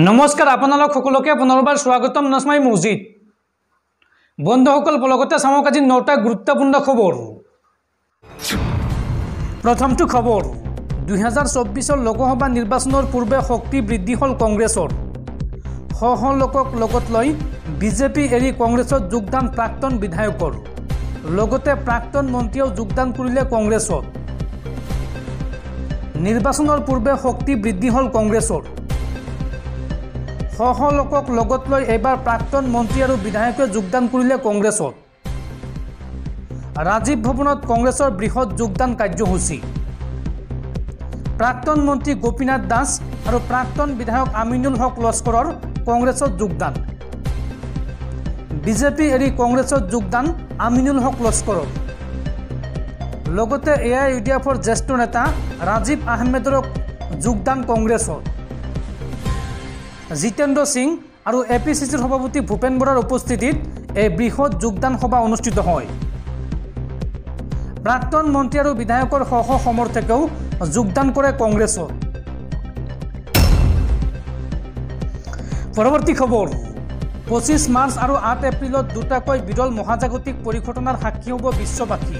নমস্কাৰ আপোনালোক সকলোকে পুনৰবাৰ স্বাগতম নসমাই মছজিদ বন্ধুসকল লগতে চাওক আজি 9টা গুৰুত্বপূৰ্ণ খবৰ। প্ৰথমটো খবৰ 2024 লোকসভা নিৰ্বাচনৰ পূৰ্বে শক্তি বৃদ্ধি হল কংগ্ৰেছৰ সহ লোকক লগত লৈ বিজেপি এৰি কংগ্ৰেছত যোগদান প্ৰাক্তন বিধায়কৰ লগতে প্ৰাক্তন মন্ত্ৰীও যোগদান কৰিলে কংগ্ৰেছত নিৰ্বাচনৰ পূৰ্বে শক্তি বৃদ্ধি হল কংগ্ৰেছৰ সহ লোকক লগত লৈ এবাৰ প্ৰাক্তন মন্ত্ৰী আৰু বিধায়কে যোগদান কৰিলে কংগ্ৰেছত ৰাজীৱ ভৱনত কংগ্ৰেছৰ বৃহৎ যোগদান কাৰ্যসূচী প্ৰাক্তন মন্ত্ৰী গোপীনাথ দাস আৰু প্ৰাক্তন বিধায়ক আমিনুল হক লস্কৰৰ কংগ্ৰেছত যোগদান বিজেপি এৰি কংগ্ৰেছত যোগদান আমিনুল হক লস্কৰৰ লগতে এআইইউডিএফৰ জ্যেষ্ঠ নেতা ৰাজীৱ আহমেদৰ যোগদান কংগ্ৰেছত জিতেন্দ্ৰ সিং আৰু এপিচিচিৰ সভাপতি ভূপেন বৰাৰ উপস্থিতিত এই বৃহৎ যোগদান সভা অনুষ্ঠিত হয় প্ৰাক্তন মন্ত্ৰী আৰু বিধায়কৰ সহ সমৰ্থকেও যোগদান কৰে কংগ্ৰেছত পৰৱৰ্তী খবৰ 25 মাৰ্চ আৰু 8 এপ্ৰিলত দুটাকৈ বিৰল মহাজাগতিক পৰিঘটনাৰ সাক্ষী হ'ব বিশ্ববাসী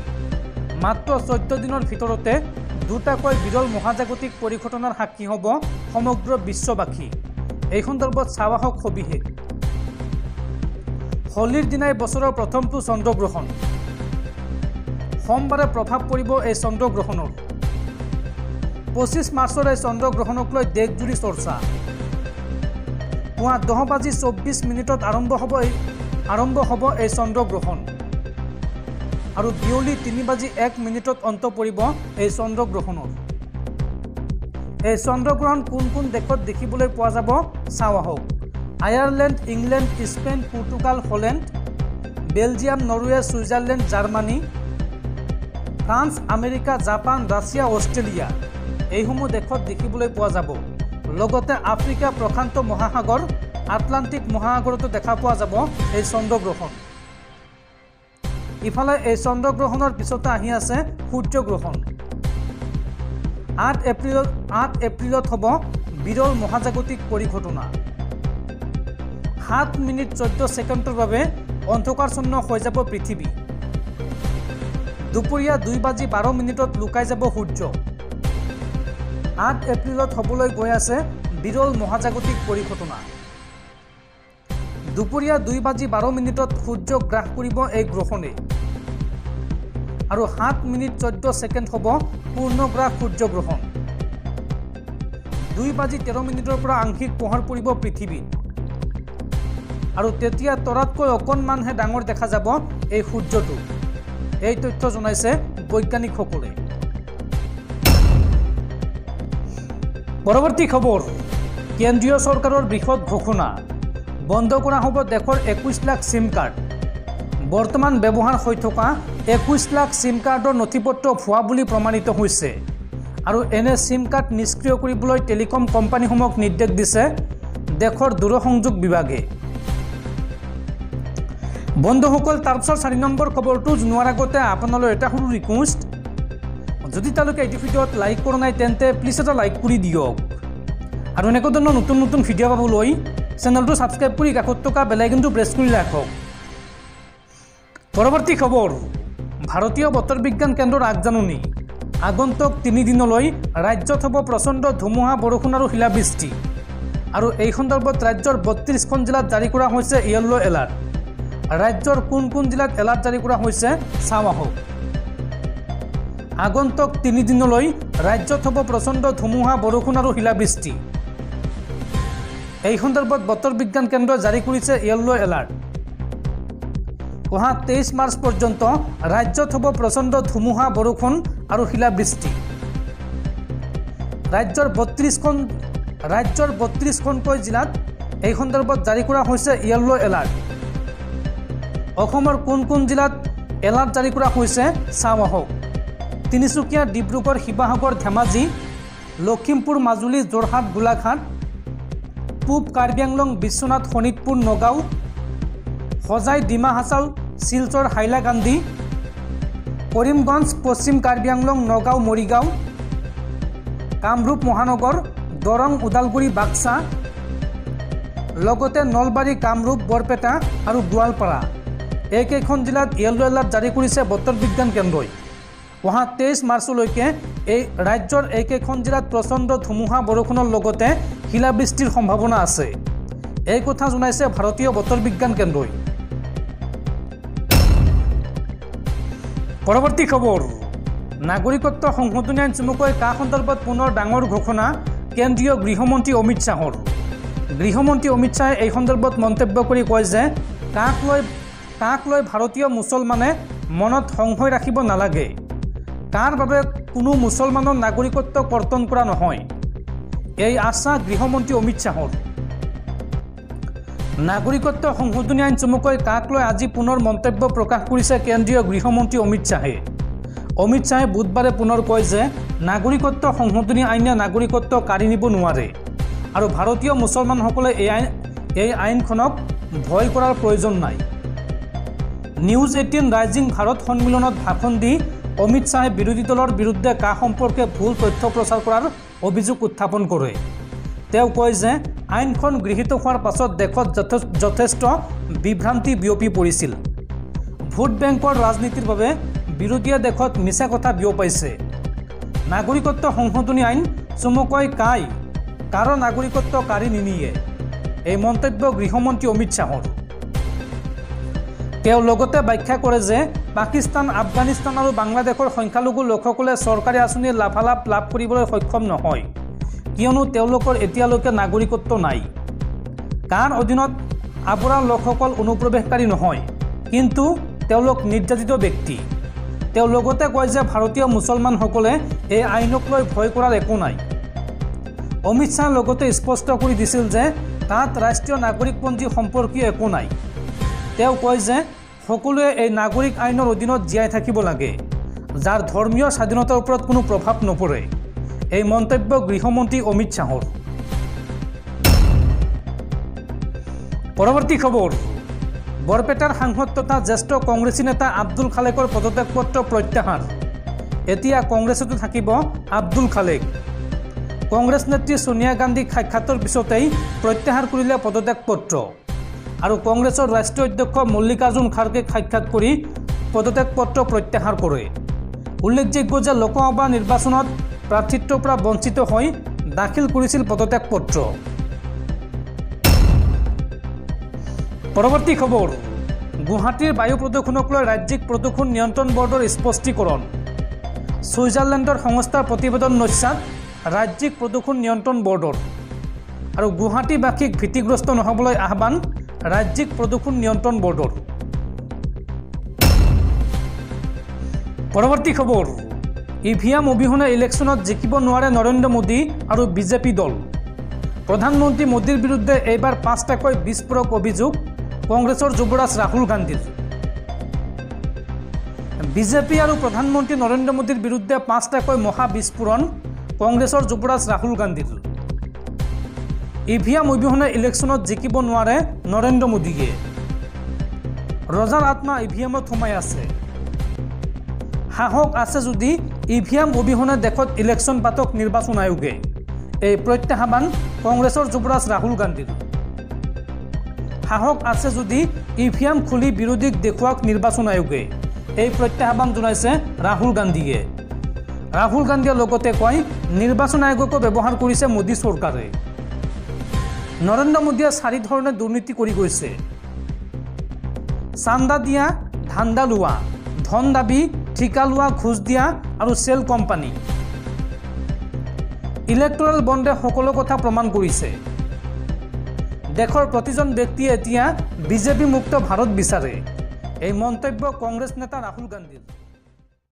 মাত্ৰ 14 দিনৰ ভিতৰতে দুটাকৈ বিৰল মহাজাগতিক পৰিঘটনাৰ সাক্ষী হ'ব সমগ্ৰ বিশ্ববাসী এই সন্দৰ্ভত চাৱাহক সবিশেষ হোলীৰ দিনাই বছৰৰ প্ৰথমটো চন্দ্ৰগ্ৰহণ সোমবাৰে প্ৰভাৱ পৰিব এই চন্দ্ৰগ্ৰহণৰ 25 মাৰ্চৰ এই চন্দ্ৰগ্ৰহণক লৈ দেশজুৰি চৰ্চা পুৱা 10:24 আৰম্ভ হ'ব এই চন্দ্ৰগ্ৰহণ আৰু বিয়লি 3:01 অন্ত পৰিব এই চন্দ্ৰগ্ৰহণৰ এই চন্দ্ৰগ্ৰহণ কোন দেশত দেখিবলৈ পোৱা যাব চাৱাহক Ireland England Spain Portugal Holland Belgium Norway Switzerland Germany France America Japan Russia Australia এইসমূহ দেশত দেখিবলৈ পোৱা যাব লগতে আফ্ৰিকা প্ৰশান্ত মহাসাগৰ আটলান্টিক মহাসাগৰতো দেখা পোৱা যাব এই চন্দ্ৰগ্ৰহণ ইফালে এই চন্দ্ৰগ্ৰহণৰ পিছতে আহি আছে সূৰ্যগ্ৰহণ 8 এপ্ৰিলত হ'ব বিৰল মহাজাগতিক পৰিঘটনা 7 মিনিট 14 ছেকেণ্ডৰ বাবে অন্ধকাৰচ্ছন্ন হৈ যাব পৃথিৱী দুপৰীয়া 2:12 লুকাই যাব সূৰ্য 8 এপ্ৰিলত হ'বলৈ গৈ আছে বিৰল মহাজাগতিক পৰিঘটনা দুপৰীয়া 2:12 সূৰ্য গ্ৰাস কৰিব এই গ্ৰহণে আৰু 7 মিনিট 14 ছেকেণ্ড হ'ব পূৰ্ণগ্ৰাস সূৰ্যগ্ৰহণ 2:13 পৰা আংশিক পোহৰ পৰিব পৃথিৱীত আৰু তেতিয়া তৰাতকৈ অকণমানহে ডাঙৰ দেখা যাব এই সূৰ্যটো এই তথ্য জনাইছে বৈজ্ঞানিকসকলে পৰৱৰ্তী খবৰ কেন্দ্ৰীয় চৰকাৰৰ বৃহৎ ঘোষণা বন্ধ কৰা হ'ব দেশৰ 21 লাখ সিম কাৰ্ড বৰ্তমান ব্যৱহাৰ হৈ থকা 21 লাখ সিম কাৰ্ডৰ নথিপত্ৰ ভুৱা বুলি প্ৰমাণিত হৈছে আৰু এনে সিম কাৰ্ড নিষ্ক্ৰিয় কৰিবলৈ টেলিকম কোম্পানীসমূহক নিৰ্দেশ দিছে দেশৰ দূৰসংযোগ বিভাগে বন্ধুসকল তাৰপিছত 4 নম্বৰ খবৰটো জনোৱাৰ আগতে আপোনালৈ এটা সৰু ৰিকুৱেষ্ট যদি তালৈকে এই ভিডিঅ'ত লাইক কৰা নাই তেন্তে প্লিজ এটা লাইক কৰি দিয়ক আৰু এনেকুৱা ধৰণৰ নতুন ভিডিঅ' পাবলৈ চেনেলটো ছাবস্ক্ৰাইব কৰি কাষত থকা বেল আইকনটো প্ৰেছ কৰি ৰাখক পৰৱৰ্তী খবৰ ভাৰতীয় বতৰ বিজ্ঞান কেন্দ্ৰৰ আগজাননী আগন্তুক 3 দিনলৈ ৰাজ্যত হ'ব প্ৰচণ্ড ধুমুহা বৰষুণ আৰু শিলাবৃষ্টি আৰু এই সন্দৰ্ভত ৰাজ্যৰ 32খন জিলাত জাৰি কৰা হৈছে য়েল্লো এলাৰ্ট ৰাজ্যৰ কোন জিলাত এলাৰ্ট জাৰি কৰা হৈছে চাৱাহক আগন্তুক 3 দিনলৈ ৰাজ্যত হ'ব প্ৰচণ্ড ধুমুহা বৰষুণ আৰু শিলাবৃষ্টি এই সন্দৰ্ভত বতৰ বিজ্ঞান কেন্দ্ৰই জাৰি কৰিছে য়েল্লো এলাৰ্ট অহা 23 মাৰ্চ পৰ্যন্ত ৰাজ্যত হ'ব প্ৰচণ্ড ধুমুহা বৰষুণ আৰু শিলাবৃষ্টি ৰাজ্যৰ 32খনকৈ জিলাত এই সন্দৰ্ভত জাৰি কৰা হৈছে য়েল্লো এলাৰ্ট অসমৰ কোন জিলাত এলাৰ্ট জাৰি কৰা হৈছে চাৱাহক তিনিচুকীয়া ডিব্ৰুগড় শিৱসাগৰ ধেমাজি লখিমপুৰ মাজুলী যোৰহাট গোলাঘাট পূব কাৰ্বি আংলং বিশ্বনাথ শোণিতপুৰ নগাঁও হোজাই ডিমা হাছাও শিলচৰ হাইলাকান্দি কৰিমগঞ্জ পশ্চিম কাৰ্বি আংলং নগাঁও মৰিগাঁও কামৰূপ মহানগৰ দৰং ওদালগুৰি বাক্সা লগতে নলবাৰী, কামৰূপ, বৰপেটা আৰু গোৱালপাৰা এইকেইখন জিলাত য়েলো এলাৰ্ট জাৰি কৰিছে বতৰ বিজ্ঞান কেন্দ্ৰই। অহা 23 মাৰ্চলৈকে এই ৰাজ্যৰ এইকেইখন জিলাত প্ৰচণ্ড ধুমুহা বৰষুণৰ লগতে শিলাবৃষ্টিৰ সম্ভাৱনা আছে। এই কথা জনাইছে ভাৰতীয় বতৰ বিজ্ঞান কেন্দ্ৰই। পৰৱৰ্তী খবৰ, নাগৰিকত্ব সংশোধনী আইন চমুকৈ কা সন্দৰ্ভত পুনৰ ডাঙৰ ঘোষণা কেন্দ্ৰীয় গৃহমন্ত্ৰী অমিত শ্বাহৰ। গৃহমন্ত্ৰী অমিত শ্বাহে এই সন্দৰ্ভত মন্তব্য কৰি কয় যে কাক লৈ ভাৰতীয় মুছলমানে মনত সংশয় ৰাখিব নালাগে। কাৰ বাবে কোনো মুছলমানৰ নাগৰিকত্ব কৰ্তন কৰা নহয়, এই আশ্বাস গৃহমন্ত্ৰী অমিত শ্বাহৰ। নাগৰিকত্ব সংশোধনী আইন চমুকৈ কাক লৈ আজি পুনৰ মন্তব্য প্ৰকাশ কৰিছে কেন্দ্ৰীয় গৃহমন্ত্ৰী অমিত শ্বাহে। অমিত শ্বাহে বুধবাৰে পুনৰ কয় যে নাগৰিকত্ব সংশোধনী আইনে নাগৰিকত্ব কাঢ়ি নিব নোৱাৰে আৰু ভাৰতীয় মুছলমানসকলে এই আইনখনক ভয় কৰাৰ প্ৰয়োজন নাই। নিউজ 18 ৰাইজিং ভাৰত সন্মিলনত ভাষণ দি অমিত শ্বাহে বিৰোধী দলৰ বিৰুদ্ধে কা সম্পৰ্কে ভুল তথ্য প্ৰচাৰ কৰাৰ অভিযোগ উত্থাপন কৰে। তেওঁ কয় যে আইনখন গৃহীত হোৱাৰ পাছত দেশত যথেষ্ট বিভ্ৰান্তি বিয়পি পৰিছিল। ভোট বেংকৰ ৰাজনীতিৰ বাবে বিৰোধীয়ে দেশত মিছা কথা বিয়পাইছে। নাগৰিকত্ব সংশোধনী আইন চমুকৈ কাৰো নাগৰিকত্ব কাঢ়ি নিনিয়ে, এই মন্তব্য গৃহমন্ত্ৰী অমিত শ্বাহৰ। তেওঁ লগতে ব্যাখ্যা কৰে যে পাকিস্তান, আফগানিস্তান আৰু বাংলাদেশৰ সংখ্যালঘু লোকসকলে চৰকাৰী আঁচনিৰ লাভালাভ লাভ কৰিবলৈ সক্ষম নহয়, কিয়নো তেওঁলোকৰ এতিয়ালৈকে নাগৰিকত্ব নাই। কাৰ অধীনত আৱৰা লোকসকল অনুপ্ৰৱেশকাৰী নহয়, কিন্তু তেওঁলোক নিৰ্যাতিত ব্যক্তি। তেওঁ লগতে কয় যে ভাৰতীয় মুছলমানসকলে এই আইনক লৈ ভয় কৰাৰ একো নাই। অমিত শ্বাহে লগতে স্পষ্ট কৰি দিছিল যে তাত ৰাষ্ট্ৰীয় নাগৰিকপঞ্জী সম্পৰ্কীয় একো নাই। তেওঁ কয় যে সকলোৱে এই নাগৰিক আইনৰ অধীনত জীয়াই থাকিব লাগে, যাৰ ধৰ্মীয় স্বাধীনতাৰ ওপৰত কোনো প্ৰভাৱ নপৰে, এই মন্তব্য গৃহমন্ত্ৰী অমিত শ্বাহৰ। পৰৱৰ্তী খবৰ, বৰপেটাৰ সাংসদ তথা জ্যেষ্ঠ কংগ্ৰেছী নেতা আব্দুল খালেকৰ পদত্যাগ পত্ৰ প্ৰত্যাহাৰ। এতিয়া কংগ্ৰেছতো থাকিব আব্দুল খালেক। কংগ্ৰেছ নেত্ৰী ছোনিয়া গান্ধীক সাক্ষাতৰ পিছতেই প্ৰত্যাহাৰ কৰিলে পদত্যাগ পত্ৰ আৰু কংগ্ৰেছৰ ৰাষ্ট্ৰীয় অধ্যক্ষ মল্লিকাৰ্জুন খাৰ্গেক সাক্ষাৎ কৰি পদত্যাগ পত্ৰ প্ৰত্যাহাৰ কৰে। উল্লেখযোগ্য যে লোকসভা নিৰ্বাচনত প্ৰাৰ্থিত্বৰ পৰা বঞ্চিত হৈ দাখিল কৰিছিল পদত্যাগ পত্ৰ। পৰৱৰ্তী খবৰ, গুৱাহাটীৰ বায়ু প্ৰদূষণক লৈ ৰাজ্যিক প্ৰদূষণ নিয়ন্ত্ৰণ বৰ্ডৰ স্পষ্টীকৰণ। ছুইজাৰলেণ্ডৰ সংস্থাৰ প্ৰতিবেদন নস্যাৎ ৰাজ্যিক প্ৰদূষণ নিয়ন্ত্ৰণ বৰ্ডৰ আৰু গুৱাহাটীবাসীক ভীতিগ্ৰস্ত নহ'বলৈ আহ্বান ৰাজ্যিক প্ৰদূষণ নিয়ন্ত্ৰণ বৰ্ডৰ। পৰৱৰ্তী খবৰ, ইভিএম অবিহনে ইলেকশ্যনত জিকিব নোৱাৰে নৰেন্দ্ৰ মোদী আৰু বিজেপি দল। প্ৰধানমন্ত্ৰী মোদীৰ বিৰুদ্ধে এইবাৰ 5টাকৈ বিস্ফোৰক অভিযোগ কংগ্ৰেছৰ যুৱৰাজ ৰাহুল গান্ধীৰ। বিজেপি আৰু প্ৰধানমন্ত্ৰী নৰেন্দ্ৰ মোদীৰ বিৰুদ্ধে 5টাকৈ মহা বিস্ফোৰণ কংগ্ৰেছৰ যুৱৰাজ ৰাহুল গান্ধীৰ। ইভিএম অবিহনে ইলেকশ্যনত জিকিব নোৱাৰে নৰেন্দ্ৰ মোদীয়ে। ৰজাৰ আত্মা ইভিএমত সোমাই আছে। সাহস আছে যদি ইভিএম অবিহনে দেশত ইলেকশ্যন পাতক নিৰ্বাচন আয়োগে, এই প্ৰত্যাহ্বান কংগ্ৰেছৰ যুৱৰাজ ৰাহুল গান্ধীৰ। সাহস আছে যদি ইভিএম খুলি বিৰোধীক দেখুৱাওক নিৰ্বাচন আয়োগে, এই প্ৰত্যাহ্বান জনাইছে ৰাহুল গান্ধীয়ে। ৰাহুল গান্ধীয়ে লগতে কয় নিৰ্বাচন আয়োগকো ব্যৱহাৰ কৰিছে মোদী চৰকাৰে। নৰেন্দ্ৰ মোদীয়ে 4 ধৰণে দুৰ্নীতি কৰি গৈছে: চান্দা দিয়া, ধান্দা লোৱা, ধন দাবী, ঠিকা লোৱা, ঘোষ দিয়া আৰু চেল কোম্পানী। ইলেক্টৰেল বণ্ডে সকলো কথা প্ৰমাণ কৰিছে। দেশৰ প্ৰতিজন ব্যক্তিয়ে এতিয়া বিজেপি মুক্ত ভাৰত বিচাৰে, এই মন্তব্য কংগ্ৰেছ নেতা ৰাহুল গান্ধীৰ।